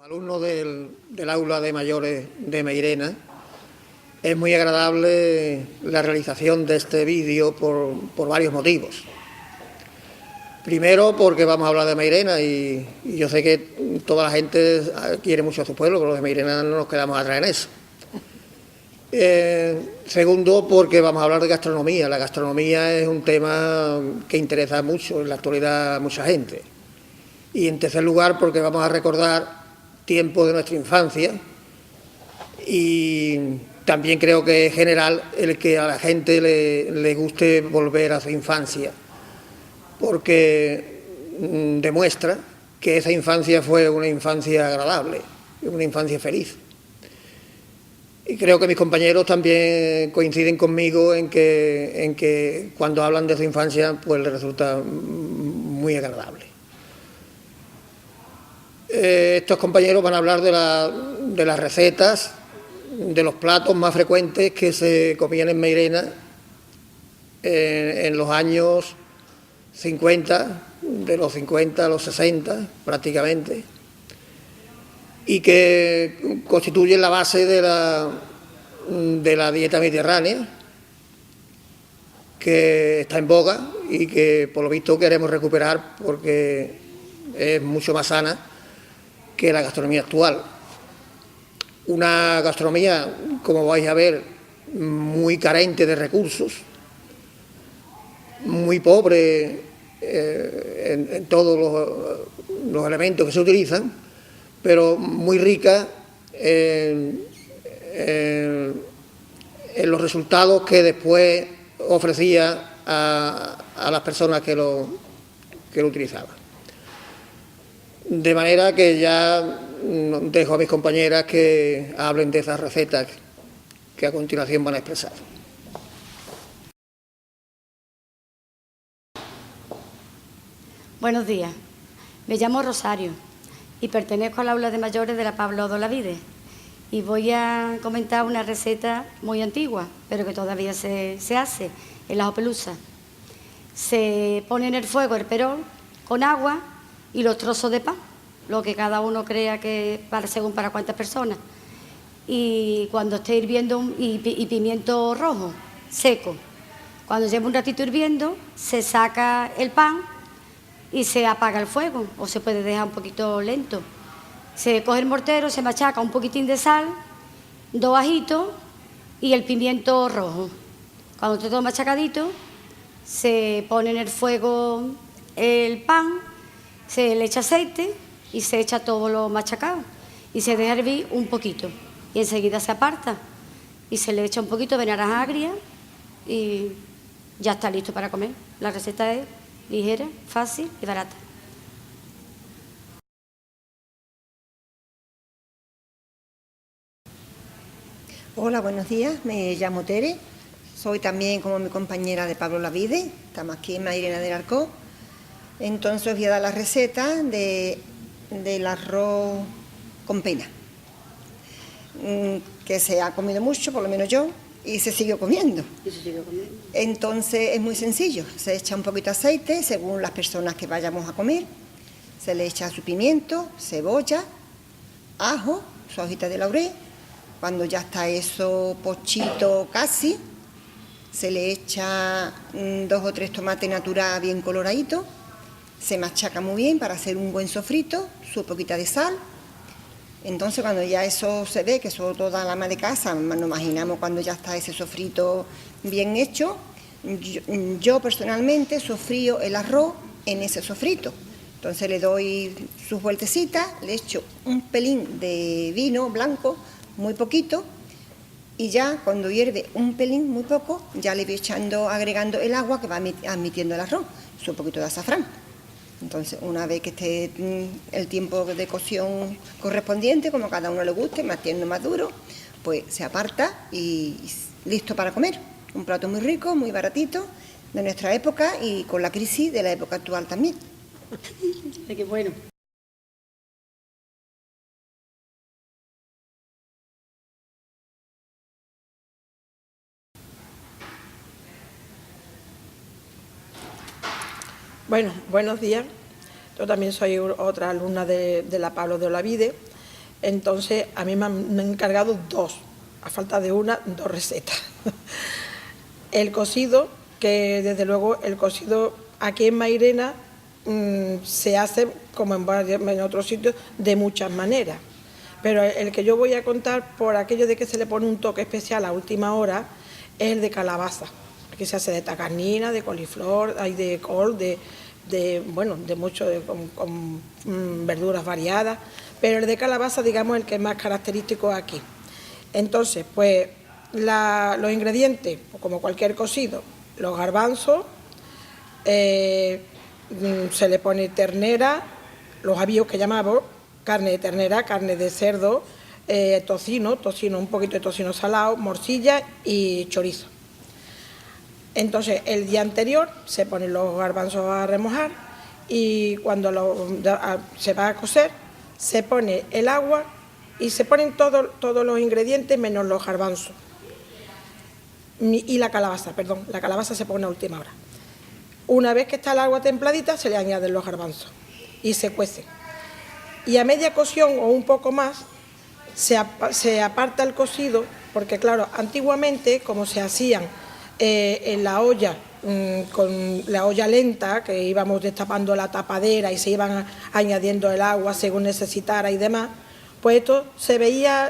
Alumno del aula de mayores de Mairena, es muy agradable la realización de este vídeo por varios motivos. Primero, porque vamos a hablar de Mairena y yo sé que toda la gente quiere mucho a su pueblo, pero los de Mairena no nos quedamos atrás en eso. Segundo, porque vamos a hablar de gastronomía. La gastronomía es un tema que interesa mucho en la actualidad a mucha gente. Y en tercer lugar, porque vamos a recordar tiempos de nuestra infancia y también creo que es general el que a la gente le guste volver a su infancia, porque demuestra que esa infancia fue una infancia agradable, una infancia feliz. Y creo que mis compañeros también coinciden conmigo en que cuando hablan de su infancia pues les resulta muy agradable. Estos compañeros van a hablar de las recetas, de los platos más frecuentes que se comían en Mairena en los años 50, de los 50 a los 60 prácticamente, y que constituyen la base de la dieta mediterránea, que está en boga y que por lo visto queremos recuperar porque es mucho más sana que la gastronomía actual. Una gastronomía, como vais a ver, muy carente de recursos, muy pobre en todos los elementos que se utilizan, pero muy rica en los resultados que después ofrecía a las personas que lo utilizaban. De manera que ya dejo a mis compañeras que hablen de esas recetas que a continuación van a expresar. Buenos días, me llamo Rosario y pertenezco al aula de mayores de la Pablo de Olavide y voy a comentar una receta muy antigua, pero que todavía se hace, el ajo pelusa. Se pone en el fuego el perol con agua y los trozos de pan, lo que cada uno crea que según para cuántas personas. Y cuando esté hirviendo, y pimiento rojo, seco. Cuando lleve un ratito hirviendo, se saca el pan y se apaga el fuego, o se puede dejar un poquito lento. Se coge el mortero, se machaca un poquitín de sal, 2 ajitos y el pimiento rojo. Cuando esté todo machacadito, se pone en el fuego el pan, se le echa aceite y se echa todo lo machacado y se deja hervir un poquito y enseguida se aparta y se le echa un poquito de naranja agria y ya está listo para comer. La receta es ligera, fácil y barata. Hola, buenos días, me llamo Tere, soy también como mi compañera de Pablo Olavide, estamos aquí en Mairena del Arcó. Entonces os voy a dar la receta del arroz con pena, que se ha comido mucho, por lo menos yo, y se siguió comiendo. Entonces es muy sencillo, se echa un poquito de aceite según las personas que vayamos a comer, se le echa su pimiento, cebolla, ajo, su hojita de laurel. Cuando ya está eso pochito casi, se le echa 2 o 3 tomates naturales bien coloraditos, se machaca muy bien para hacer un buen sofrito, su poquita de sal. Entonces cuando ya eso se ve, que eso toda la ama de casa, nos imaginamos cuando ya está ese sofrito bien hecho, yo personalmente sofrío el arroz en ese sofrito. Entonces le doy sus vueltecitas, le echo un pelín de vino blanco, muy poquito, y ya cuando hierve un pelín, muy poco, ya le voy agregando el agua que va admitiendo el arroz, un poquito de azafrán. Entonces, una vez que esté el tiempo de cocción correspondiente, como cada uno le guste, más tierno, más duro, pues se aparta y listo para comer. Un plato muy rico, muy baratito, de nuestra época y con la crisis de la época actual también. Qué bueno. Bueno, buenos días. Yo también soy otra alumna de la Pablo de Olavide Entonces, a mí me han encargado 2, a falta de una, 2 recetas. El cocido, que desde luego el cocido aquí en Mairena se hace, como en otros sitios, de muchas maneras. Pero el que yo voy a contar, por aquello de que se le pone un toque especial a última hora, es el de calabaza. Aquí se hace de tacarnina, de coliflor, hay de col, de mucho, con verduras variadas, pero el de calabaza, digamos, el que es más característico aquí. Entonces, pues, los ingredientes, como cualquier cocido, los garbanzos, se le pone ternera, los avíos que llamamos, carne de ternera, carne de cerdo, tocino, un poquito de tocino salado, morcilla y chorizo. Entonces, el día anterior se ponen los garbanzos a remojar y cuando se va a cocer, se pone el agua y se ponen todos los ingredientes menos los garbanzos. Y la calabaza, la calabaza se pone a última hora. Una vez que está el agua templadita, se le añaden los garbanzos y se cuece. Y a media cocción o un poco más, se aparta el cocido, porque claro, antiguamente, como se hacían en la olla, con la olla lenta, que íbamos destapando la tapadera y se iban añadiendo el agua según necesitara y demás, pues esto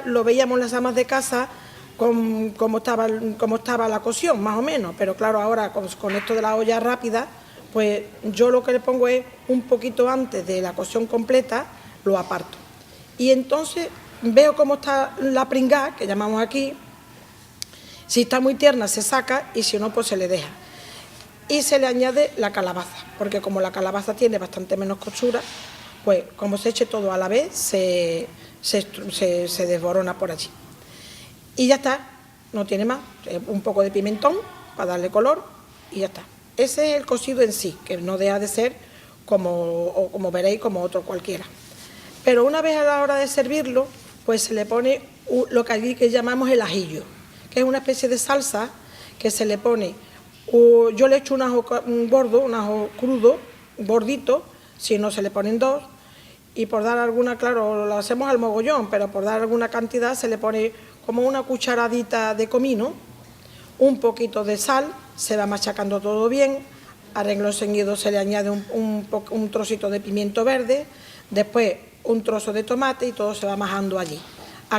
lo veíamos las amas de casa como estaba la cocción, más o menos, pero claro, ahora con esto de la olla rápida, pues yo lo que le pongo es un poquito antes de la cocción completa, lo aparto. Y entonces veo cómo está la pringá, que llamamos aquí. Si está muy tierna se saca y si no, pues se le deja. Y se le añade la calabaza, porque como la calabaza tiene bastante menos costura, pues como se eche todo a la vez, se desborona por allí. Y ya está, no tiene más, un poco de pimentón para darle color y ya está. Ese es el cocido en sí, que no deja de ser como veréis, como otro cualquiera. Pero una vez a la hora de servirlo, pues se le pone lo que aquí llamamos el ajillo, que es una especie de salsa que se le pone, yo le echo un ajo gordo, un ajo crudo, gordito, si no se le ponen 2, y por dar alguna, claro, lo hacemos al mogollón, pero por dar alguna cantidad se le pone como una cucharadita de comino, un poquito de sal, se va machacando todo bien, a renglón seguido se le añade un trocito de pimiento verde, después un trozo de tomate y todo se va majando allí.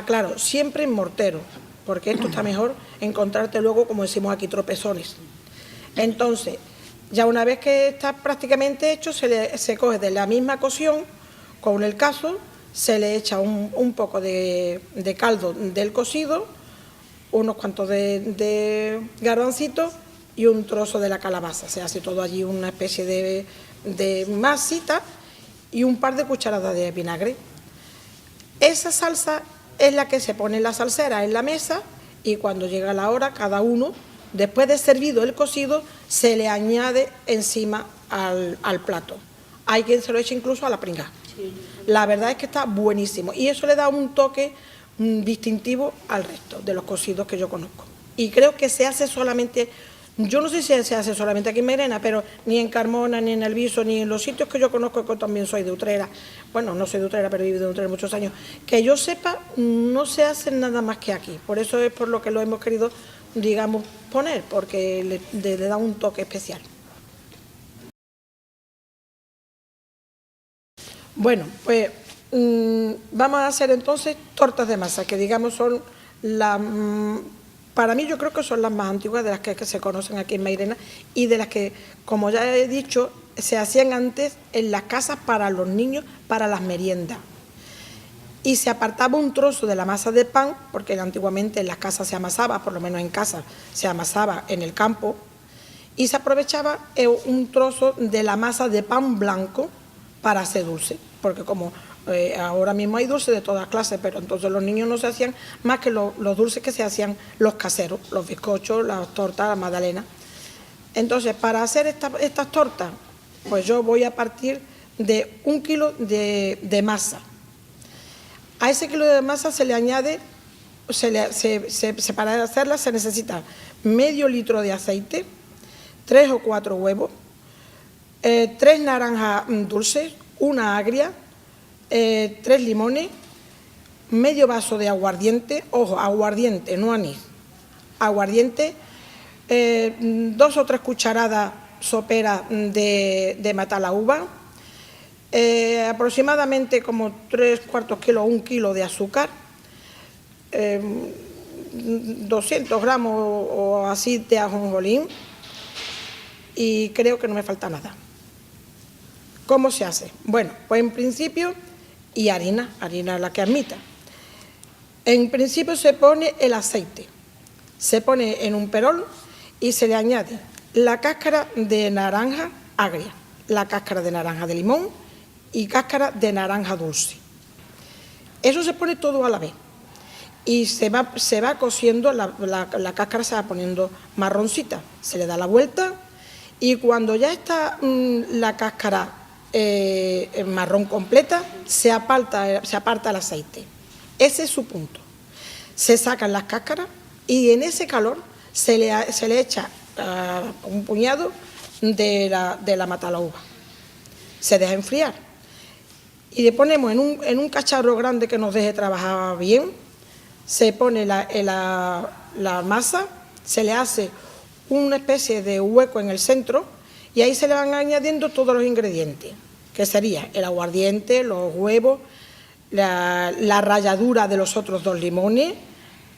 Claro, siempre en mortero, porque esto está mejor encontrarte luego, como decimos aquí, tropezones. Entonces, ya una vez que está prácticamente hecho, se coge de la misma cocción, con el cazo, se le echa un poco de caldo del cocido, unos cuantos de garbancitos y un trozo de la calabaza. Se hace todo allí una especie de masita y un par de cucharadas de vinagre. Esa salsa es la que se pone en la salsera en la mesa y cuando llega la hora, cada uno, después de servido el cocido, se le añade encima al plato. Hay quien se lo echa incluso a la pringá. La verdad es que está buenísimo y eso le da un toque distintivo al resto de los cocidos que yo conozco. Y creo que se hace solamente, yo no sé si se hace solamente aquí en Mairena, pero ni en Carmona, ni en El Viso, ni en los sitios que yo conozco, que también soy de Utrera, bueno, no soy de Utrera, pero he vivido en Utrera muchos años, que yo sepa, no se hace nada más que aquí. Por eso es por lo que lo hemos querido, digamos, poner, porque le da un toque especial. Bueno, pues vamos a hacer entonces tortas de masa, que digamos son para mí yo creo que son las más antiguas de las que se conocen aquí en Mairena y de las que, como ya he dicho, se hacían antes en las casas para los niños, para las meriendas. Y se apartaba un trozo de la masa de pan, porque antiguamente en las casas se amasaba, por lo menos en casa se amasaba en el campo, y se aprovechaba un trozo de la masa de pan blanco para hacer dulce, porque como ahora mismo hay dulces de todas clases, pero entonces los niños no se hacían más que los dulces que se hacían los caseros, los bizcochos, las tortas, las magdalenas. Entonces, para hacer estas tortas, pues yo voy a partir de 1 kilo de masa. A ese kilo de masa se le añade, para hacerla se necesita medio litro de aceite, 3 o 4 huevos, 3 naranjas dulces, una agria, 3 limones, medio vaso de aguardiente, ojo, aguardiente, no anís, aguardiente, 2 o 3 cucharadas soperas de matalaúva, aproximadamente como 3/4 kilos o 1 kilo de azúcar, 200 gramos o así de ajonjolín, y creo que no me falta nada. ¿Cómo se hace? Bueno, pues en principio, y harina la que admita. En principio se pone el aceite, se pone en un perol y se le añade la cáscara de naranja agria, la cáscara de naranja de limón y cáscara de naranja dulce. Eso se pone todo a la vez y se va cociendo, la cáscara se va poniendo marroncita, se le da la vuelta y cuando ya está la cáscara marrón completa, se aparta el aceite. Ese es su punto. Se sacan las cáscaras y en ese calor se le echa un puñado de la matalaúva. Se deja enfriar y le ponemos en un cacharro grande que nos deje trabajar bien. Se pone la masa, se le hace una especie de hueco en el centro y ahí se le van añadiendo todos los ingredientes, que sería el aguardiente, los huevos, la ralladura de los otros 2 limones,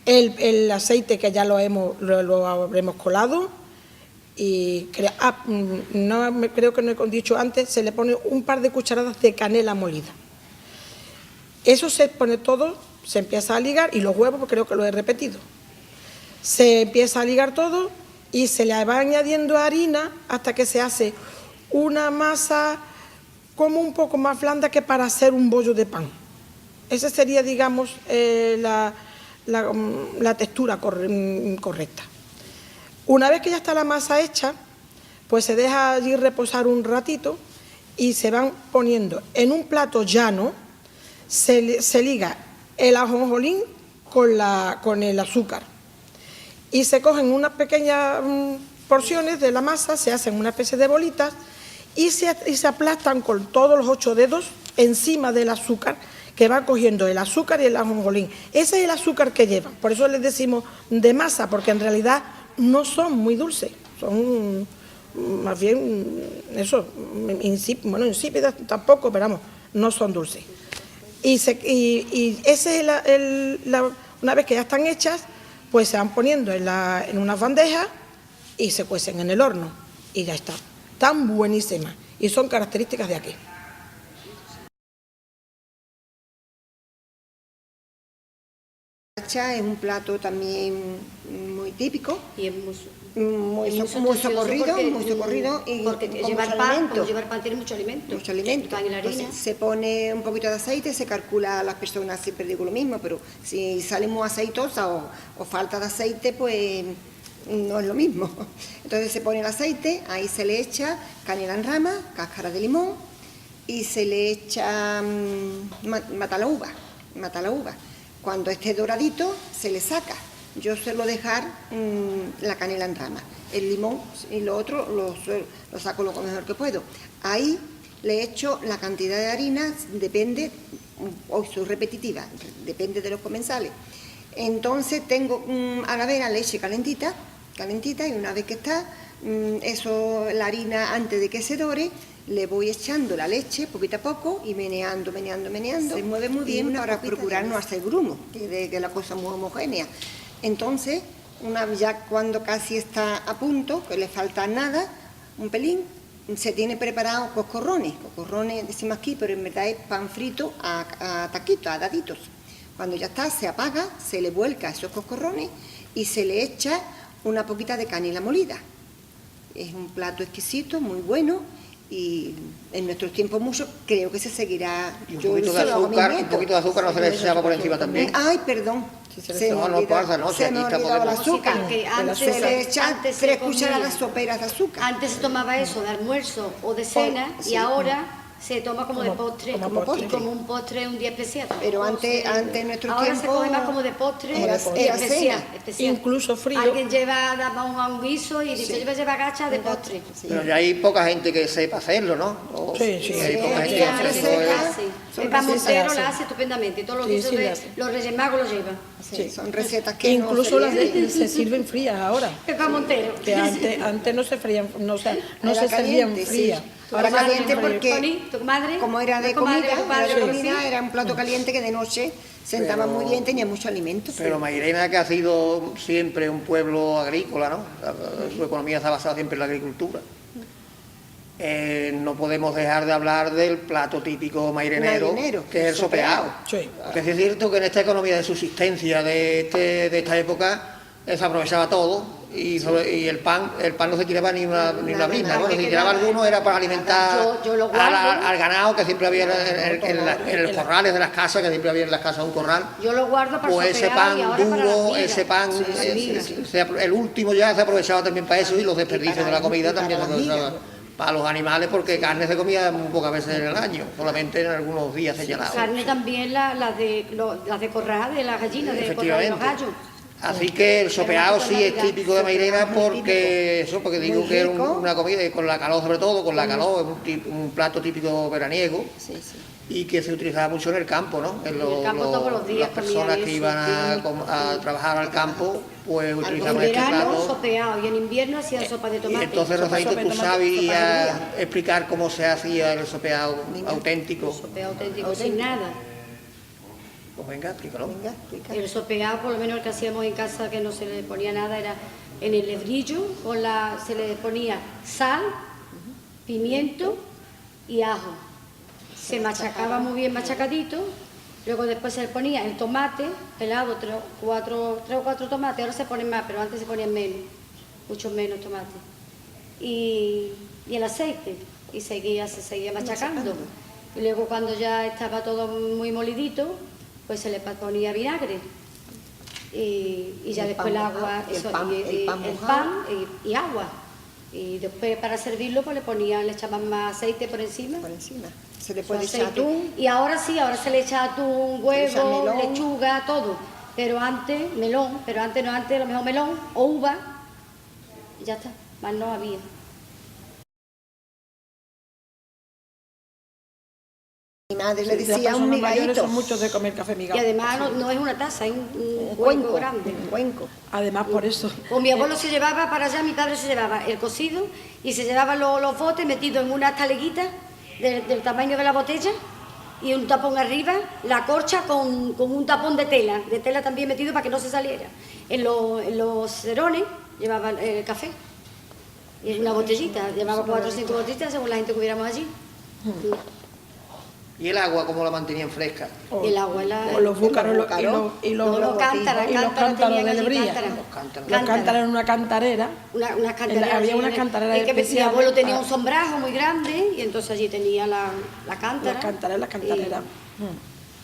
el aceite que ya lo habremos colado y creo que no he dicho antes, se le pone un par de cucharadas de canela molida. Eso se pone todo, se empieza a ligar y los huevos, creo que lo he repetido. Se empieza a ligar todo y se le va añadiendo harina hasta que se hace una masa como un poco más blanda que para hacer un bollo de pan. Esa sería, digamos, la textura correcta. Una vez que ya está la masa hecha, pues se deja allí reposar un ratito y se van poniendo en un plato llano, se liga el ajonjolín con el azúcar y se cogen unas pequeñas porciones de la masa, se hacen una especie de bolitas y se aplastan con todos los 8 dedos encima del azúcar, que va cogiendo el azúcar y el ajonjolín. Ese es el azúcar que llevan, por eso les decimos de masa, porque en realidad no son muy dulces, son más bien eso, insípidas tampoco, pero vamos, no son dulces. Y ese es una vez que ya están hechas, pues se van poniendo en unas bandejas y se cuecen en el horno y ya está. Están buenísimas y son características de aquí. Es un plato también muy típico y es muy socorrido y porque llevar pan tiene mucho alimento. Pan y la harina. Pues se pone un poquito de aceite, se calcula a las personas, siempre digo lo mismo, pero si sale muy aceitosa o falta de aceite, pues no es lo mismo. Entonces se pone el aceite, ahí se le echa canela en rama, cáscara de limón y se le echa matalaúva. Cuando esté doradito se le saca. Yo suelo dejar la canela en rama, el limón y lo otro lo saco lo mejor que puedo. Ahí le echo la cantidad de harina, depende, hoy soy repetitiva, depende de los comensales. Entonces tengo a la vera leche calentita y una vez que está la harina antes de que se dore, le voy echando la leche poquito a poco y meneando. Se mueve muy bien para procurar no hacer grumo, que la cosa muy homogénea. Entonces, ya cuando casi está a punto, que le falta nada, un pelín, se tiene preparado coscorrones decimos aquí, pero en verdad es pan frito a taquitos, a daditos. Cuando ya está, se apaga, se le vuelca esos coscorrones y se le echa una poquita de canela molida. Es un plato exquisito, muy bueno. Y en nuestros tiempos mucho creo que se seguirá. Un poquito de azúcar no se le echaba por encima también. Ay, perdón. Se me olvidaba el azúcar. Se le echan 3 cucharadas soperas de azúcar. Antes se tomaba eso de almuerzo o de cena y ahora se toma como de postre, como postre. y como un postre un día especial. Pero antes en nuestro ahora tiempo se come más como de postre, era especial, cena. especial. Incluso frío. Alguien daba un guiso y dice, Sí. yo voy a llevar gacha de postre. Sí. Pero ya hay poca gente que sepa hacerlo, ¿no? Sí. Hay poca gente Sí, que hay hace eso. recetas. El pan recetas, Montero sí. la hace estupendamente, y todos los Sí, guisos sí, de la hace. los Reyes Magos los llevan. Sí, son recetas que Incluso no las se pierden. se sirven frías ahora. El pan Montero. Que antes no se frían, no se Era servían caliente, sí. frías. Ahora Tu madre, caliente porque Tony, tu madre, como era de tu comadre, comida, tu padre, era, de algo comida, así. era un plato caliente que de noche sentaba Pero- muy bien, tenía mucho alimento. Pero Mairena, que ha sido siempre un pueblo agrícola, ¿no? Su economía está basada siempre en la agricultura. No podemos dejar de hablar del plato típico mairenero, Mairenero, que es el sopeado. Sí. Porque sí es cierto que en esta economía de subsistencia de esta época se aprovechaba todo y el pan no se tiraba ni una Nada, misma. nada, Bueno, que si tiraba quedaba. alguno era para alimentar Yo lo guardo. al ganado, que siempre había en los corrales de las casas, que siempre había en las casas un corral. Yo lo guardo para Pues ese sopear pan y ahora para las duro, migas. ese pan, Las migas. el último ya se aprovechaba también para eso, y los desperdicios de la comida y para también se las migas. aprovechaban para los animales, porque carne se comía muy pocas veces en el año, solamente en algunos días señalados. Carne también las de corral, de las gallinas, de corral de los Efectivamente. gallos. Así que el sopeado sí es típico de Mairena, Muy porque digo Muy que es rico. una comida, y con la calor sobre todo, con la calor, es un plato típico veraniego. Sí, sí. Y que se utilizaba mucho en el campo, ¿no? En el campo todos los días las personas comían que eso, iban a sí. trabajar al campo, pues En utilizaban este verano plato. sopeado y en invierno hacían sopa de Y tomate. entonces, sopa Rosadito, de ¿tú tomate, sabías sopa explicar cómo se hacía el sopeado auténtico? Sopeado auténtico, sin nada. Pues venga, explícalo. Venga, explica. El sopeado, por lo menos el que hacíamos en casa, que no se le ponía nada, era en el lebrillo, se le ponía sal, pimiento y ajo. Se machacaba muy bien machacadito, luego después se le ponía el tomate pelado, tres o cuatro tomates, ahora se ponen más, pero antes se ponían menos, mucho menos tomates. Y el aceite, y se seguía machacando. Y luego cuando ya estaba todo muy molidito, pues se le ponía vinagre. Y ya El después el pan agua, mojado, eso, el pan el mojado. pan y agua. Y después para servirlo pues le echaban más aceite por encima. Por encima. Se le Su puede echar aceite. atún. Y ahora sí, ahora se le echa atún, Se le echa huevo, melón. lechuga, todo. Pero antes, melón, pero antes no, antes a lo mejor melón o uva. Y ya está, más no había. Mi madre le Las decía personas un mayores migadito. son muchos de comer café Y migado. además no es una taza, es un Un cuenco cuenco grande. Un cuenco. Además, por eso. Pues mi abuelo se llevaba para allá, mi padre se llevaba el cocido y se llevaba los botes metidos en una taleguita del tamaño de la botella y un tapón arriba, la corcha con un tapón de tela también metido para que no se saliera. En los cerones llevaba el café y una botellita, llevaba 4 o 5 botellitas según la gente que hubiéramos allí. ¿Y el agua cómo la mantenían fresca? Y el agua, O los búcaros los búcaros, y los los cántaros cántaros de allí, brilla. cántaras. Los cántaros en una cantarera. Unas cantareras. Había allí unas en cantareras el que mi especiales abuelo tenía para- un sombrajo muy grande y entonces allí tenía la cántara. Las cantareras.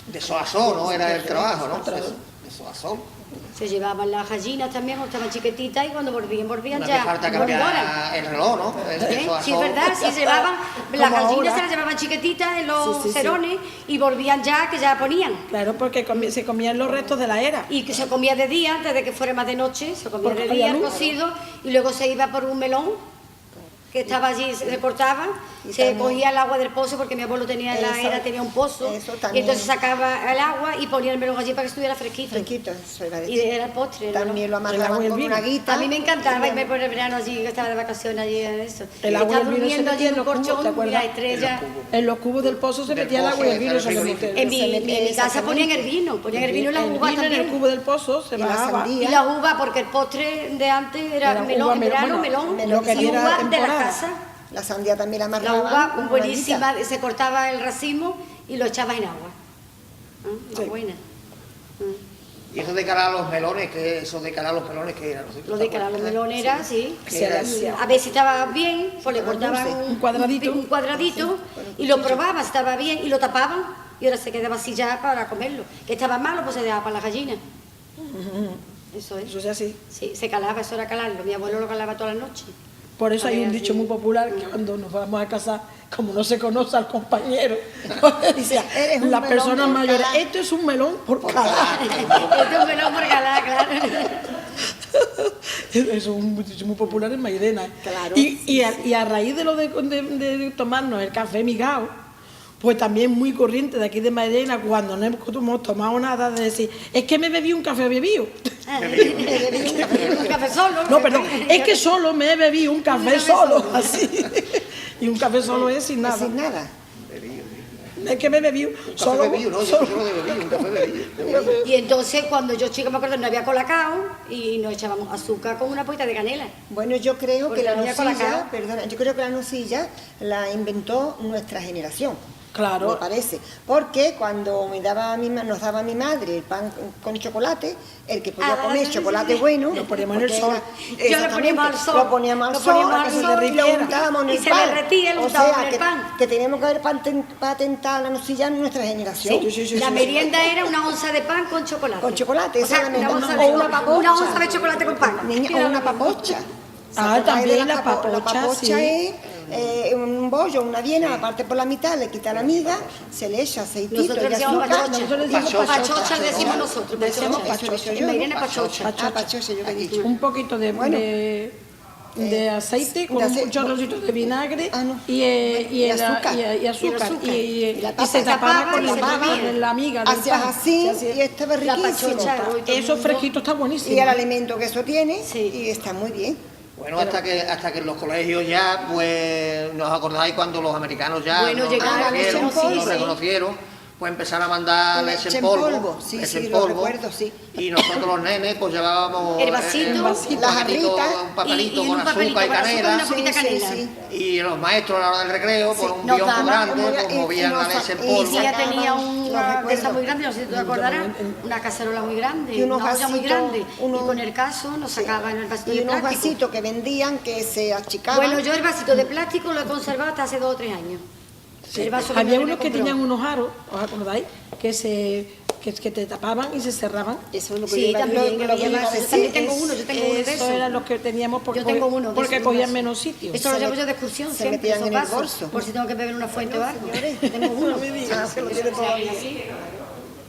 De sol a sol, ¿no? Era el trabajo, ¿no? De sol a sol. Se llevaban las gallinas también cuando estaban chiquititas y cuando volvían No ya. hace falta volvían. cambiar el reloj, ¿no? De sol a Sí, es sol. verdad, sí se llevaban, las Como gallinas ahora. se las llevaban chiquititas en los Sí, sí, sí. cerones y volvían ya, que ya ponían. Claro, porque se comían los restos de la era. Y que se comía de día, antes de que fuera más de noche, se comía Porque de había día luz. cocido y luego se iba por un melón que estaba allí, se cortaba, Y se también- cogía el agua del pozo porque mi abuelo tenía en la Eso, era, tenía un pozo, eso y también. entonces sacaba el agua y ponía el melón allí para que estuviera fresquito. Fresquito, eso iba a Y decir. era el postre. el También lo melón. El agua amarraban y el con vino. una guita. A mí me encantaba irme por el verano allí, que estaba de vacaciones allí en eso. El Y agua y estaba el vino se durmiendo allí metían en en un los cubos, ¿te colchón y acuerdas? la estrella. En los cubos del pozo se Del metía el agua y el pozo, vino. ese era el solamente. En mi casa exactamente. ponían el vino y las uvas vino en el también. cubo del pozo se Y la bajaba. sandía. Y la uva, porque el postre de antes era Era melón, uva, en verano, bueno, melón, lo que y era uva de la temporada. casa. La sandía también la La amarraban. uva con una buenísima, guita. se cortaba el racimo y lo echabas en agua. Sí. Buena. Y eso de cara a los melones, que eso de cara a los melones, que era? No sé, Lo de cara a los melones era, sí. Se le hacía. A ver si estaba bien, pues le cortaban dulce. Un cuadradito. un cuadradito y lo probaban, si estaba bien, y lo tapaban y ahora se quedaba así ya para comerlo. Que estaba malo, pues se dejaba para las gallinas. Eso es. Eso es así. Sí, se calaba, eso era calarlo. Mi abuelo lo calaba todas las noches. Por eso hay un dicho muy popular que cuando nos vamos a casar, como no se conoce al compañero, dice, Eres un las melón personas por mayores, calar. esto es un melón por calar. Este es un melón por calar, claro. Eso es un dicho muy popular en Mairena. Claro, Y a raíz de lo de tomarnos el café migao, pues también muy corriente de aquí de Mairena, cuando no hemos tomado nada, de decir, es que me bebí un café bebido. Un café solo. No, perdón, es que solo me he bebido un café solo, así. Y un café solo es sin nada. Sin nada. Es que me he bebido solo. Café bebido, no, yo solo de bebido, un café bebido. Y entonces cuando yo chica me acuerdo no había colacao y nos echábamos azúcar con una poquita de canela. Bueno, yo creo Porque que la la niña nocilla, colacao. perdona, yo creo que la nocilla la inventó nuestra generación. Claro. Me parece. Porque cuando nos daba mi madre el pan con chocolate, el que podía comer sí, chocolate sí. bueno, Lo poníamos en el porque sol. Yo lo poníamos al sol. Lo poníamos al Lo sol, poníamos a que al se sol derritiera, y y lo untábamos en y el se pan. derretía, lo O untábamos sea, en el pan. que teníamos que haber patentado la nocilla en nuestra generación. La merienda era una onza de pan con chocolate. Con chocolate, o esa sea, es la una merienda. onza O de, una papocha. una onza de chocolate con pan. Niña, o una papocha. ¿Se Ah, acordáis de también la papocha, La papocha sí. es un bollo, una viena, la parte por la mitad, le quita la miga, se le echa aceitito Nosotros y decíamos azúcar. pachocha. Nosotros decimos Pachocha decimos nosotros. Decimos Pachocha. pachocha. En Mairena pachocha. Ah, pachocha, yo que he dicho. Un poquito Bueno. de aceite con un chorrocito de vinagre Ah, no. y azúcar. y azúcar. Y la Y se tapa, tapaba con y se tapaba. la miga del Hacías pan. así Se hacía- y estaba La riquísimo. pachocha. hoy todo el Eso mundo- fresquito está buenísimo. Y el alimento que eso tiene, Sí. y está muy bien. Bueno, hasta que en los colegios ya, pues, ¿nos acordáis cuando los americanos ya Bueno, nos llegaron, reconocieron, sí, nos sí. reconocieron, pues empezaron a mandar Leche leche en en polvo, polvo, sí, leche sí, en lo polvo, recuerdo, sí. y nosotros los nenes pues llevábamos El vasito, un la papelito, jarrita, un papelito y con un papelito azúcar y con azúcar y canela, una poquita Sí, canela. sí, sí. y los maestros a la hora del recreo, por un nos biombo daban grande, como pues y movían la nos- leche en y polvo. Y ella sacaban, tenía lo una recuerdo. de esas muy grande, no sé si tú te acordarás, una cacerola muy grande, Y unos una olla muy vasitos, grande. unos- Y con el caso nos sacaban el vasito Y de unos plástico. vasitos que vendían que se achicaban. Bueno, yo el vasito de plástico lo he conservado hasta hace 2 o 3 años. El vaso que Había mi unos nene que compró. tenían unos aros, ¿os acordáis? Que te tapaban y se cerraban. Eso es lo que Sí, yo iba- también, lo yo que iba a decir. también tengo uno, yo tengo uno de Eso esos. eran los que teníamos porque, Yo tengo uno de porque esos, cogían un menos sitio. Esto lo Se llevo met- yo de excursión se siempre, metían eso en el paso, bolso. por si tengo que beber una fuente o algo. señores. Tengo uno. Ah, se lo tiene todavía.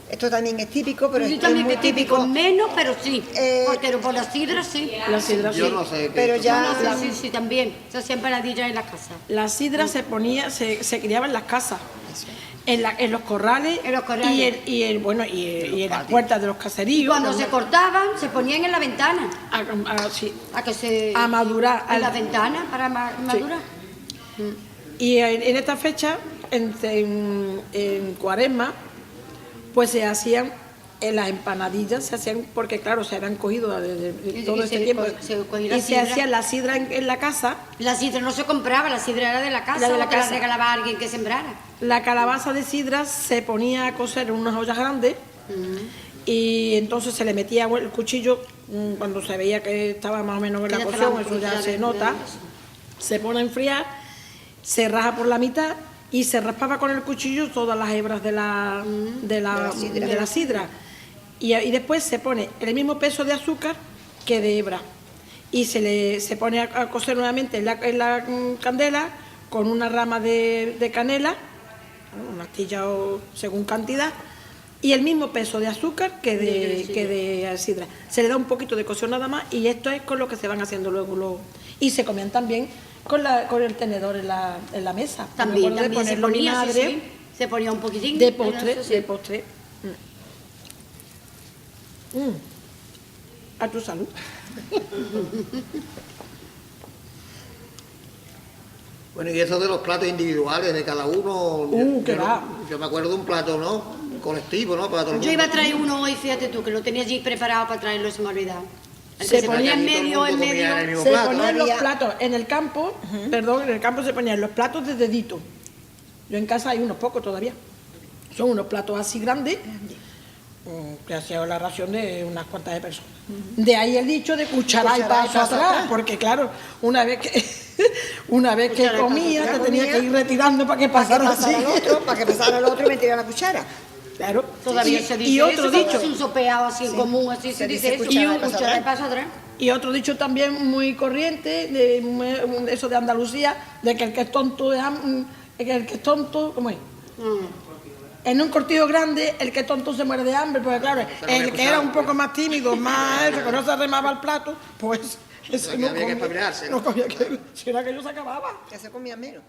Esto también es típico, pero Yo es también muy que típico, menos, pero sí. Porque por la sidra sí. La sidra, Yo sí. no sé qué Pero esto- ya- Sí, sí, también. Se hacían panadillas en la casa. La sidra se ponía, se criaba en las casas, en los corrales, En los corrales. y en las puertas de los caseríos. Cuando se cortaban, se ponían en la ventana. Sí. A que se... A madurar. En la ventana para madurar. Y en esta fecha, en Cuaresma, pues se hacían las empanadillas, se hacían, porque claro, se habían cogido de Y todo este se tiempo. cogía la Y se sidra. hacía la sidra en la casa. La sidra no se compraba, la sidra era de la casa, La de la o te la casa. regalaba a alguien que sembrara. La calabaza de sidra se ponía a cocer en unas ollas grandes y entonces se le metía el cuchillo cuando se veía que estaba más o menos en la Que ya cocción, estaba eso ya un se poquito nota, se pone a enfriar, se raja por la mitad y se raspaba con el cuchillo todas las hebras de la sidra. Y después se pone el mismo peso de azúcar que de hebra y se pone a cocer nuevamente en la candela con una rama de canela, una astilla o según cantidad, y el mismo peso de azúcar que de sidra. Se le da un poquito de cocción nada más y esto es con lo que se van haciendo luego. Y se comían también con el tenedor en la mesa. Me También, acuerdo de también se ponerlo mi ponía, madre, sí. Se ponía un poquitín. de postre, Eso sí. de postre. A tu salud. Bueno, y eso de los platos individuales de cada uno, ¿qué va? yo me acuerdo de un plato, ¿no? Colectivo, ¿no? Para todo el Yo iba a mundo. traer uno hoy, fíjate tú, que lo tenía allí preparado para traerlo y se me ha olvidado. El Se que se ponía en ponía todo el medio, mundo en comía en el medio. mismo Se plato. ponían los Había- platos en el campo, en el campo se ponían los platos de dedito. Yo en casa hay unos pocos todavía. Son unos platos así grandes que hacía la ración de unas cuantas de personas. De ahí el dicho de cuchara y paso atrás, porque claro, una vez que Cuchara y paso comía, atrás, te tenía comía, que ir retirando para que pasara así. Para que pasara el otro y metiera la cuchara. Claro. Todavía Y- se dice y otro eso, dicho. es un sopeado así en común, así se dice eso. cuchara y paso Cuchara y paso atrás. Y otro dicho también muy corriente, eso de Andalucía, de que el que es tonto, ¿cómo es? En un cortijo grande, el que es tonto se muere de hambre, porque claro, el que era un poco más tímido, más que no se arrimaba al plato, pues ese no comía, no comía, si era que yo se acababa. Que se comía menos.